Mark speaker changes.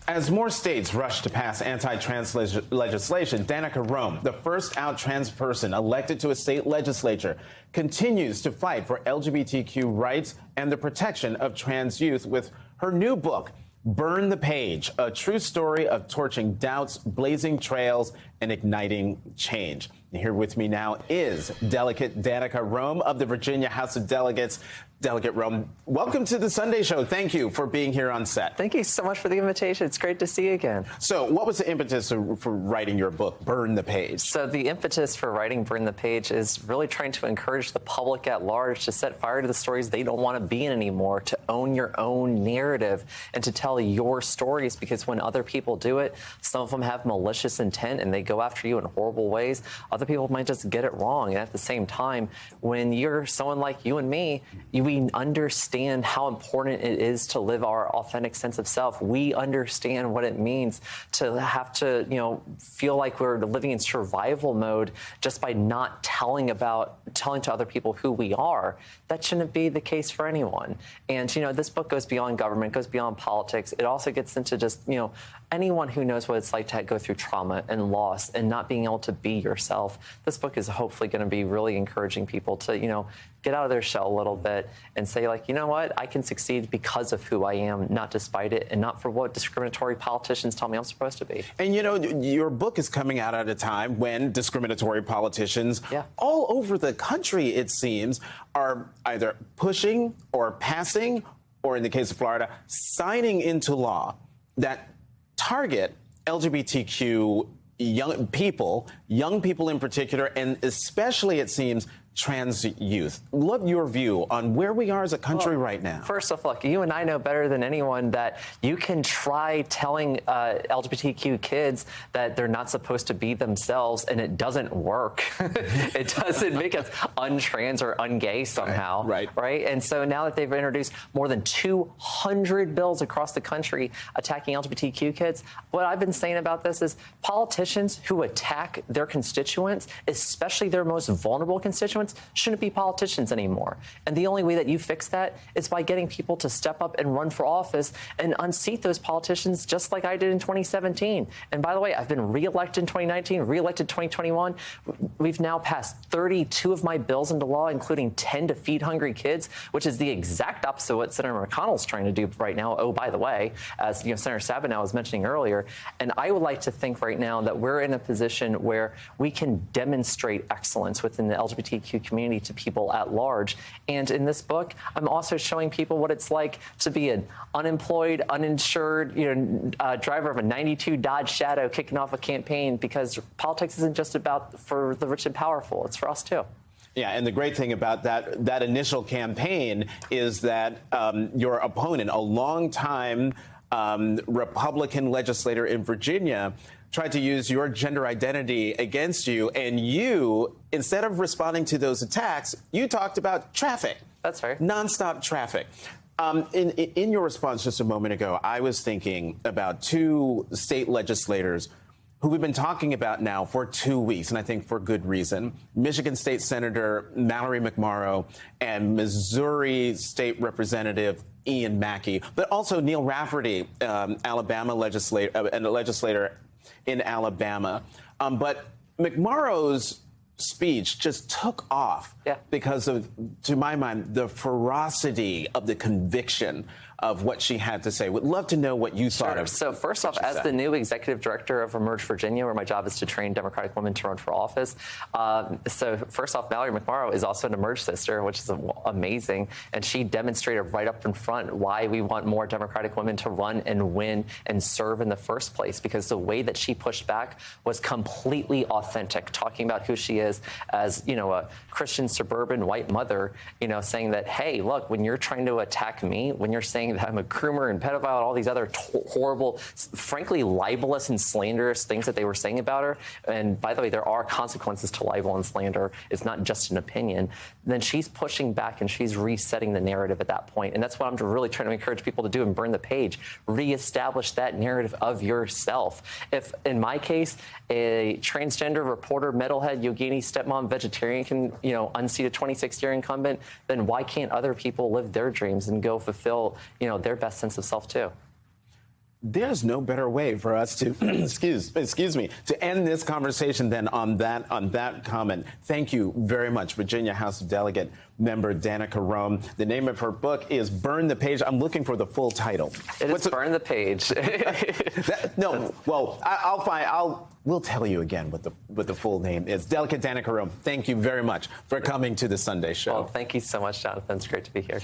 Speaker 1: As more states rush to pass anti-trans legislation, Danica Roem, the first out trans person elected to a state legislature, continues to fight for LGBTQ rights and the protection of trans youth with her new book, Burn the Page, a true story of torching doubts, blazing trails, and igniting change. And here with me now is Delegate Danica Roem of the Virginia House of Delegates. Delegate Roem, welcome to the Sunday Show. Thank you for being here on set.
Speaker 2: Thank you so much for the invitation. It's great to see you again.
Speaker 1: So what was the impetus for writing your book, Burn the Page?
Speaker 2: So the impetus for writing Burn the Page is really trying to encourage the public at large to set fire to the stories they don't want to be in anymore, to own your own narrative and to tell your stories, because when other people do it, some of them have malicious intent and they go after you in horrible ways. Other people might just get it wrong. And at the same time, when you're someone like you and me, we understand how important it is to live our authentic sense of self. We understand what it means to have to, feel like we're living in survival mode just by not telling to other people who we are. That shouldn't be the case for anyone. And, this book goes beyond government, goes beyond politics. It also gets into just, anyone who knows what it's like to go through trauma and loss and not being able to be yourself. This book is hopefully going to be really encouraging people to, get out of their shell a little bit and say, like, you know what, I can succeed because of who I am, not despite it, and not for what discriminatory politicians tell me I'm supposed to be.
Speaker 1: And, your book is coming out at a time when discriminatory politicians all over the country, it seems, are either pushing or passing, or in the case of Florida, signing into law that target LGBTQ young people in particular, and especially, it seems, trans youth. Love your view on where we are as a country right now.
Speaker 2: First off, look, you and I know better than anyone that you can try telling LGBTQ kids that they're not supposed to be themselves, and it doesn't work. It doesn't make us untrans or ungay somehow.
Speaker 1: Right.
Speaker 2: And so now that they've introduced more than 200 bills across the country attacking LGBTQ kids, what I've been saying about this is politicians who attack their constituents, especially their most vulnerable constituents, shouldn't be politicians anymore. And the only way that you fix that is by getting people to step up and run for office and unseat those politicians, just like I did in 2017. And by the way, I've been reelected in 2019, reelected 2021. We've now passed 32 of my bills into law, including 10 to feed hungry kids, which is the exact opposite of what Senator McConnell's trying to do right now. Oh, by the way, as Senator Stabenow was mentioning earlier. And I would like to think right now that we're in a position where we can demonstrate excellence within the LGBTQ community to people at large. And in this book, I'm also showing people what it's like to be an unemployed, uninsured, driver of a 92 Dodge Shadow kicking off a campaign, because politics isn't just about for the rich and powerful. It's for us too.
Speaker 1: Yeah, and the great thing about that initial campaign is that your opponent, a longtime Republican legislator in Virginia, tried to use your gender identity against you, and you, instead of responding to those attacks, you talked about traffic.
Speaker 2: That's right.
Speaker 1: Nonstop traffic. In your response just a moment ago, I was thinking about two state legislators who we've been talking about now for 2 weeks, and I think for good reason. Michigan State Senator Mallory McMorrow and Missouri State Representative Ian Mackey, but also Neil Rafferty, Alabama legislator, and a legislator in Alabama. But McMorrow's speech just took off because of, to my mind, the ferocity of the conviction of what she had to say. Would love to know what you thought of.
Speaker 2: So first off, as the new executive director of Emerge Virginia, where my job is to train Democratic women to run for office. So first off, Mallory McMorrow is also an Emerge sister, which is amazing. And she demonstrated right up in front why we want more Democratic women to run and win and serve in the first place, because the way that she pushed back was completely authentic, talking about who she is as, a Christian suburban white mother, saying that, hey, look, when you're trying to attack me, when you're saying that I'm a groomer and pedophile and all these other horrible, frankly, libelous and slanderous things that they were saying about her. And by the way, there are consequences to libel and slander. It's not just an opinion. Then she's pushing back and she's resetting the narrative at that point. And that's what I'm really trying to encourage people to do and burn the page. Reestablish that narrative of yourself. If, in my case, a transgender reporter, metalhead, yogini, stepmom, vegetarian can, unseat a 26-year incumbent, then why can't other people live their dreams and go fulfill, their best sense of self too?
Speaker 1: there's no better way for us to excuse me, to end this conversation than on that comment. Thank you very much, Virginia House of Delegate member Danica Roem. The name of her book is Burn the Page. I'm looking for the full title.
Speaker 2: It's Burn the Page.
Speaker 1: We'll tell you again what the full name is. Delegate Danica Roem, thank you very much for coming to the Sunday Show.
Speaker 2: Well, thank you so much, Jonathan. It's great to be here.